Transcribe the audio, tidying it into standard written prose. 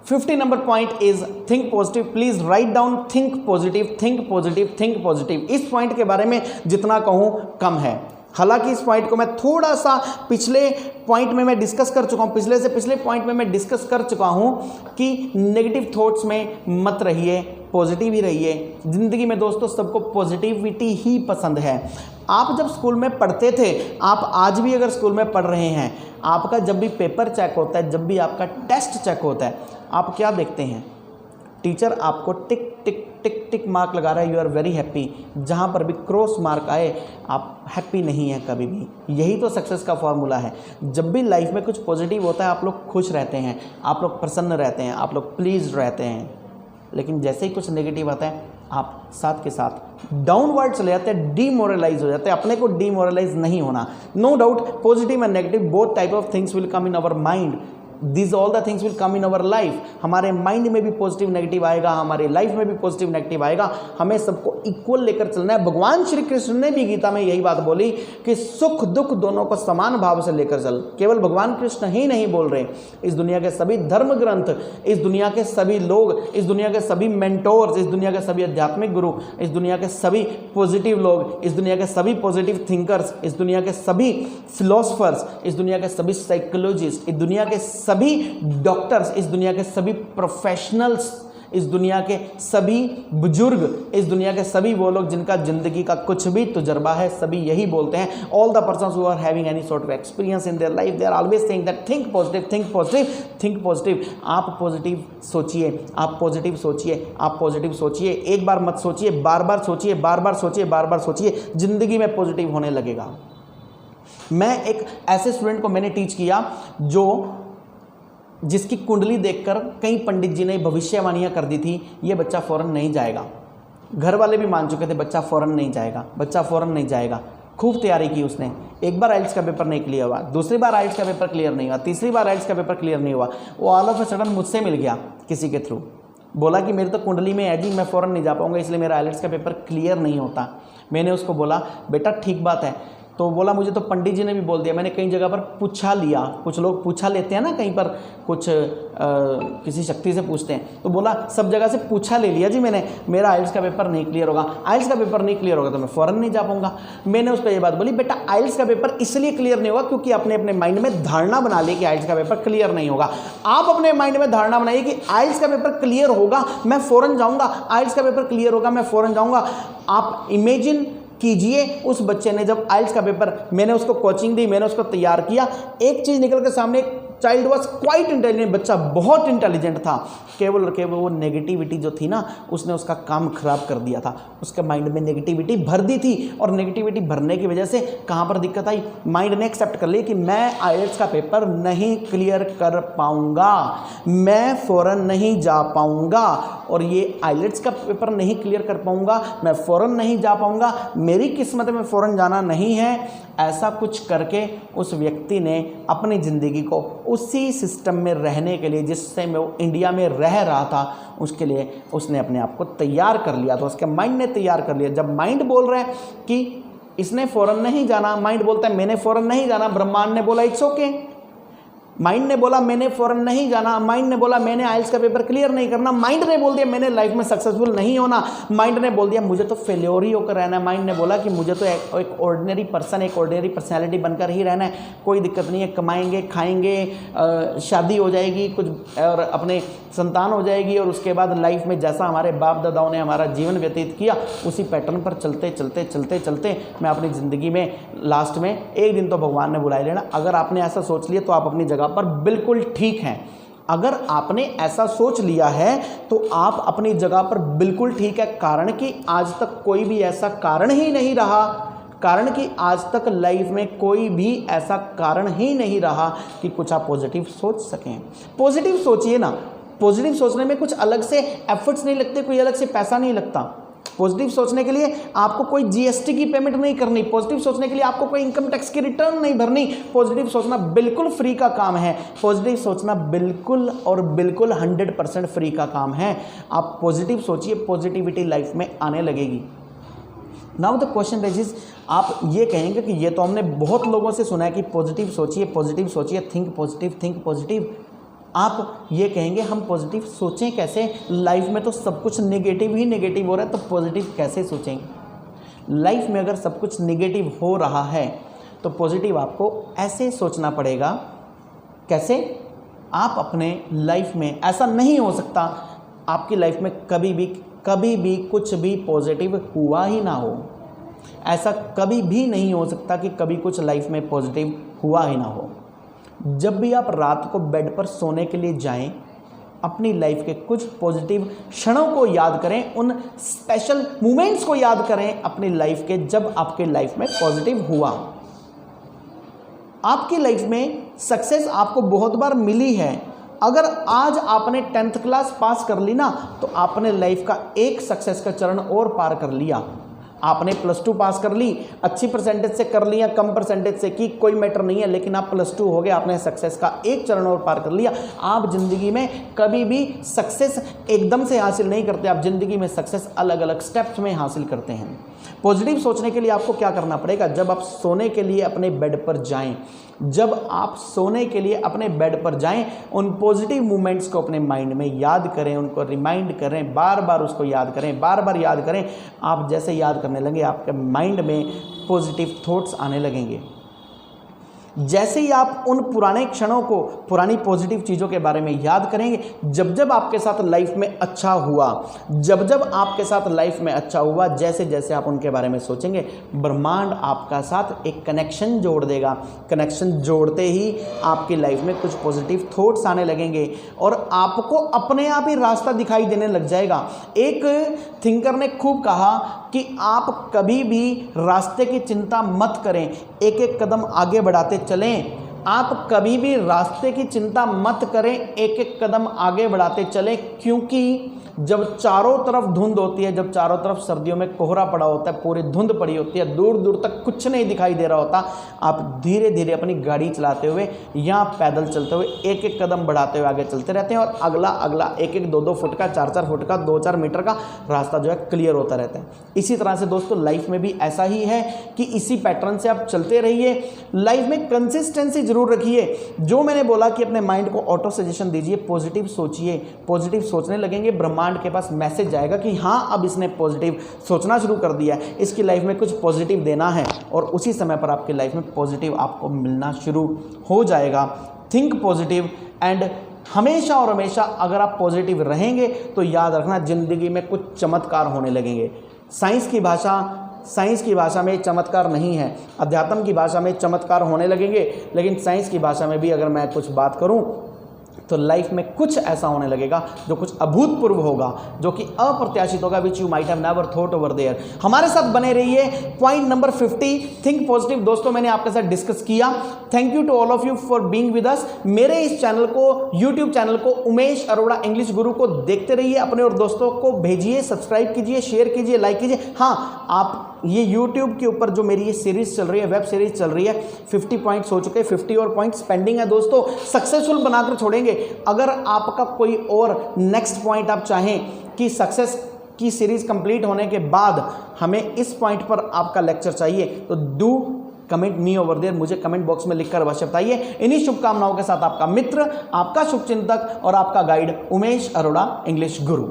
50 number point is think positive. Please write down think positive, think positive, think positive. इस point के बारे में जितना कहूं कम है। हालांकि इस पॉइंट को मैं थोड़ा सा पिछले पॉइंट में मैं डिस्कस कर चुका हूं, पिछले से पिछले पॉइंट में मैं डिस्कस कर चुका हूं कि नेगेटिव थॉट्स में मत रहिए, पॉजिटिव ही रहिए। जिंदगी में दोस्तों सबको पॉजिटिविटी ही पसंद है। आप जब स्कूल में पढ़ते थे, आप आज भी अगर स्कूल में पढ़ रहे हैं, आपका जब भी पेपर चेक होता है, जब भी आपका टेस्ट चेक होता है, आप क्या देखते हैं? टीचर आपको टिक टिक टिक टिक मार्क लगा रहा है, यू आर वेरी हैप्पी। जहाँ पर भी क्रॉस मार्क आए आप हैप्पी नहीं हैं कभी भी। यही तो सक्सेस का फॉर्मूला है। जब भी लाइफ में कुछ पॉजिटिव होता है आप लोग खुश रहते हैं, आप लोग प्रसन्न रहते हैं, आप लोग प्लीज रहते हैं। लेकिन जैसे ही कुछ नेगेटिव आता है आप साथ के साथ डाउनवर्ड चले जाते हैं, डीमोरलाइज हो जाते हैं। अपने को डीमोरलाइज नहीं होना। No doubt positive and negative both type of things will come in our mind. These all the things will come in our life। हमारे माइंड में भी पॉजिटिव नेगेटिव आएगा, हमारे लाइफ में भी पॉजिटिव नेगेटिव आएगा। हमें सबको इक्वल लेकर चलना है। भगवान श्री कृष्ण ने भी गीता में यही बात बोली कि सुख दुख दोनों को समान भाव से लेकर चल। केवल भगवान कृष्ण ही नहीं बोल रहे, इस दुनिया के सभी धर्म ग्रंथ, इस दुनिया के सभी लोग, इस दुनिया के सभी मेंटोर्स, इस दुनिया के सभी आध्यात्मिक गुरु, इस दुनिया के सभी पॉजिटिव लोग, इस दुनिया के सभी पॉजिटिव थिंकर्स, इस दुनिया के सभी फिलोसफर्स, इस दुनिया के सभी साइकोलॉजिस्ट, इस दुनिया के सभी डॉक्टर्स, इस दुनिया के सभी प्रोफेशनल्स, इस दुनिया के सभी बुजुर्ग, इस दुनिया के सभी वो लोग जिनका जिंदगी का कुछ भी तजुर्बा है, सभी यही बोलते हैं। All the persons who are having any sort of experience in their life, they are always saying that think positive, think positive, think positive. आप पॉजिटिव सोचिए, आप पॉजिटिव सोचिए, आप पॉजिटिव सोचिए। एक बार मत सोचिए, बार बार सोचिए, बार बार सोचिए, बार बार सोचिए। जिंदगी में पॉजिटिव होने लगेगा। मैं एक ऐसे स्टूडेंट को मैंने टीच किया जिसकी कुंडली देखकर कई पंडित जी ने भविष्यवाणियां कर दी थी, ये बच्चा फौरन नहीं जाएगा। घर वाले भी मान चुके थे बच्चा फौरन नहीं जाएगा, बच्चा फौरन नहीं जाएगा। खूब तैयारी की उसने। एक बार आइल्स का पेपर नहीं क्लियर हुआ, दूसरी बार आइल्स का पेपर क्लियर नहीं हुआ, तीसरी बार आइल्स का पेपर क्लियर नहीं हुआ। वो ऑल ऑफ अ सडन मुझसे मिल गया किसी के थ्रू, बोला कि मेरी तो कुंडली में है जी, मैं फ़ौरन नहीं जा पाऊंगा, इसलिए मेरा आइल्स का पेपर क्लियर नहीं होता। मैंने उसको बोला बेटा ठीक बात है, तो बोला मुझे तो पंडित जी ने भी बोल दिया। मैंने कई जगह पर पूछा लिया, कुछ लोग पूछा लेते हैं ना, कहीं पर कुछ किसी शक्ति से पूछते हैं, तो बोला सब जगह से पूछा ले लिया जी मैंने, मेरा आइल्स का पेपर नहीं क्लियर होगा, आइल्स का पेपर नहीं क्लियर होगा तो मैं फ़ौरन नहीं जा पाऊंगा। मैंने उस पर ये बात बोली बेटा आइल्स का पेपर इसलिए क्लियर नहीं होगा क्योंकि आपने अपने माइंड में धारणा बना ली कि आइल्स का पेपर क्लियर नहीं होगा। आप अपने माइंड में धारणा बनाइए कि आइल्स का पेपर क्लियर होगा मैं फ़ौरन जाऊँगा, आइल्स का पेपर क्लियर होगा मैं फ़ौरन जाऊँगा। आप इमेजिन कीजिए उस बच्चे ने जब आइल्स का पेपर, मैंने उसको कोचिंग दी, मैंने उसको तैयार किया, एक चीज़ निकल के सामने, चाइल्ड वॉज क्वाइट इंटेलिजेंट, बच्चा बहुत इंटेलिजेंट था। केवल और केवल वो नेगेटिविटी जो थी ना, उसने उसका काम खराब कर दिया था। उसके माइंड में नेगेटिविटी भर दी थी और नेगेटिविटी भरने की वजह से कहाँ पर दिक्कत आई, माइंड ने एक्सेप्ट कर लिया कि मैं आइल्स का पेपर नहीं क्लियर कर पाऊंगा, मैं फ़ौरन नहीं जा पाऊंगा, और ये आइल्स का पेपर नहीं क्लियर कर पाऊंगा, मैं फ़ौरन नहीं जा पाऊंगा, मेरी किस्मत में फ़ौरन जाना नहीं है। ऐसा कुछ करके उस व्यक्ति ने अपनी ज़िंदगी को उसी सिस्टम में रहने के लिए जिससे मैं वो इंडिया में रह रहा था, उसके लिए उसने अपने आप को तैयार कर लिया। तो उसके माइंड ने तैयार कर लिया। जब माइंड बोल रहा है कि इसने फ़ौरन नहीं जाना, माइंड बोलता है मैंने फ़ौरन नहीं जाना, ब्रह्मांड ने बोला इट्स ओके। माइंड ने बोला मैंने फ़ौरन नहीं जाना, माइंड ने बोला मैंने आइल्स का पेपर क्लियर नहीं करना, माइंड ने बोल दिया मैंने लाइफ में सक्सेसफुल नहीं होना, माइंड ने बोल दिया मुझे तो फेल्योर ही होकर रहना है, माइंड ने बोला कि मुझे तो एक ऑर्डिनरी पर्सन, एक ऑर्डिनरी पर्सनैलिटी बनकर ही रहना है, कोई दिक्कत नहीं है, कमाएंगे खाएंगे, शादी हो जाएगी कुछ और अपने संतान हो जाएगी, और उसके बाद लाइफ में जैसा हमारे बाप दादाओं ने हमारा जीवन व्यतीत किया उसी पैटर्न पर चलते चलते चलते चलते मैं अपनी ज़िंदगी में लास्ट में एक दिन तो भगवान ने बुला लेना। अगर आपने ऐसा सोच लिया तो आप अपनी जगह पर बिल्कुल ठीक हैं। अगर आपने ऐसा सोच लिया है तो आप अपनी जगह पर बिल्कुल ठीक है। कारण कि आज तक कोई भी ऐसा कारण ही नहीं रहा, कारण कि आज तक लाइफ में कोई भी ऐसा कारण ही नहीं रहा कि कुछ आप पॉजिटिव सोच सकें। पॉजिटिव सोचिए ना, पॉजिटिव सोचने में कुछ अलग से एफर्ट्स नहीं लगते, कोई अलग से पैसा नहीं लगता। पॉजिटिव सोचने के लिए आपको कोई जीएसटी की पेमेंट नहीं करनी, पॉजिटिव सोचने के लिए आपको कोई इनकम टैक्स की रिटर्न नहीं भरनी। पॉजिटिव सोचना बिल्कुल फ्री का काम है, पॉजिटिव सोचना बिल्कुल और बिल्कुल 100% फ्री का काम है। आप पॉजिटिव सोचिए, पॉजिटिविटी लाइफ में आने लगेगी। नाउ द क्वेश्चन रेजिज, आप ये कहेंगे कि ये तो हमने बहुत लोगों से सुना है कि पॉजिटिव सोचिए, थिंक पॉजिटिव, थिंक पॉजिटिव। आप ये कहेंगे हम पॉजिटिव सोचें कैसे, लाइफ में तो सब कुछ नेगेटिव ही नेगेटिव हो रहा है, तो पॉजिटिव कैसे सोचेंगे। लाइफ में अगर सब कुछ नेगेटिव हो रहा है तो पॉजिटिव आपको ऐसे सोचना पड़ेगा। कैसे? आप अपने लाइफ में, ऐसा नहीं हो सकता आपकी लाइफ में कभी भी कुछ भी पॉजिटिव हुआ ही ना हो। ऐसा कभी भी नहीं हो सकता कि कभी कुछ लाइफ में पॉजिटिव हुआ ही ना हो। जब भी आप रात को बेड पर सोने के लिए जाएं, अपनी लाइफ के कुछ पॉजिटिव क्षणों को याद करें, उन स्पेशल मोमेंट्स को याद करें अपनी लाइफ के, जब आपके लाइफ में पॉजिटिव हुआ। आपकी लाइफ में सक्सेस आपको बहुत बार मिली है। अगर आज आपने 10th क्लास पास कर ली ना, तो आपने लाइफ का एक सक्सेस का चरण और पार कर लिया। आपने +2 पास कर ली, अच्छी परसेंटेज से कर लिया, कम परसेंटेज से की, कोई मैटर नहीं है, लेकिन आप +2 हो गए, आपने सक्सेस का एक चरण और पार कर लिया। आप जिंदगी में कभी भी सक्सेस एकदम से हासिल नहीं करते, आप जिंदगी में सक्सेस अलग अलग स्टेप्स में हासिल करते हैं। पॉजिटिव सोचने के लिए आपको क्या करना पड़ेगा? जब आप सोने के लिए अपने बेड पर जाएं, जब आप सोने के लिए अपने बेड पर जाएं, उन पॉजिटिव मोमेंट्स को अपने माइंड में याद करें, उनको रिमाइंड करें, बार बार उसको याद करें, बार बार याद करें। आप जैसे याद करने लगे, आपके माइंड में पॉजिटिव थॉट्स आने लगेंगे। जैसे ही आप उन पुराने क्षणों को, पुरानी पॉजिटिव चीज़ों के बारे में याद करेंगे, जब जब आपके साथ लाइफ में अच्छा हुआ, जब जब आपके साथ लाइफ में अच्छा हुआ, जैसे जैसे आप उनके बारे में सोचेंगे, ब्रह्मांड आपका साथ एक कनेक्शन जोड़ देगा। कनेक्शन जोड़ते ही आपकी लाइफ में कुछ पॉजिटिव थॉट्स आने लगेंगे और आपको अपने आप ही रास्ता दिखाई देने लग जाएगा। एक थिंकर ने खूब कहा कि आप कभी भी रास्ते की चिंता मत करें, एक एक कदम आगे बढ़ाते चलें। आप कभी भी रास्ते की चिंता मत करें, एक एक कदम आगे बढ़ाते चलें, क्योंकि जब चारों तरफ धुंध होती है, जब चारों तरफ सर्दियों में कोहरा पड़ा होता है, पूरी धुंध पड़ी होती है, दूर दूर तक कुछ नहीं दिखाई दे रहा होता, आप धीरे धीरे अपनी गाड़ी चलाते हुए या पैदल चलते हुए एक एक कदम बढ़ाते हुए आगे चलते रहते हैं और अगला अगला एक एक 2-2 फुट का, 4-4 फुट का, 2-4 मीटर का रास्ता जो है क्लियर होता रहता है। इसी तरह से दोस्तों लाइफ में भी ऐसा ही है कि इसी पैटर्न से आप चलते रहिए। लाइफ में कंसिस्टेंसी जरूर रखिए। जो मैंने बोला कि अपने माइंड को ऑटो सजेशन दीजिए, पॉजिटिव सोचिए, पॉजिटिव सोचने लगेंगे, ब्रह्मांड के पास मैसेज जाएगा कि हाँ अब इसने पॉजिटिव सोचना शुरू कर दिया है, इसकी लाइफ में कुछ पॉजिटिव देना है, और उसी समय पर आपकी लाइफ में पॉजिटिव आपको मिलना शुरू हो जाएगा। थिंक पॉजिटिव एंड हमेशा और हमेशा अगर आप पॉजिटिव रहेंगे तो याद रखना जिंदगी में कुछ चमत्कार होने लगेंगे। साइंस की भाषा में चमत्कार नहीं है, अध्यात्म की भाषा में चमत्कार होने लगेंगे, लेकिन साइंस की भाषा में भी अगर मैं कुछ बात करूं तो लाइफ में कुछ ऐसा होने लगेगा जो कुछ अभूतपूर्व होगा, जो कि अप्रत्याशित होगा, which you might have never thought over there. हमारे साथ बने रहिए। पॉइंट नंबर 50, थिंक पॉजिटिव, दोस्तों मैंने आपके साथ डिस्कस किया। Thank you to all of you for being with us. मेरे इस चैनल को, यूट्यूब चैनल को, उमेश अरोड़ा इंग्लिश गुरु को देखते रहिए, अपने और दोस्तों को भेजिए, सब्सक्राइब कीजिए, शेयर कीजिए, लाइक कीजिए। हाँ, आप ये यूट्यूब के ऊपर जो मेरी ये सीरीज चल रही है, वेब सीरीज चल रही है, 50 पॉइंट्स हो चुके हैं, 50 और पॉइंट्स पेंडिंग है दोस्तों, सक्सेसफुल बनाकर छोड़ेंगे। अगर आपका कोई और नेक्स्ट पॉइंट आप चाहें कि सक्सेस की सीरीज कंप्लीट होने के बाद हमें इस पॉइंट पर आपका लेक्चर चाहिए, तो do comment me over there, मुझे कमेंट बॉक्स में लिखकर अवश्य बताइए। इन्हीं शुभकामनाओं के साथ आपका मित्र, आपका शुभचिंतक और आपका गाइड उमेश अरोड़ा इंग्लिश गुरु।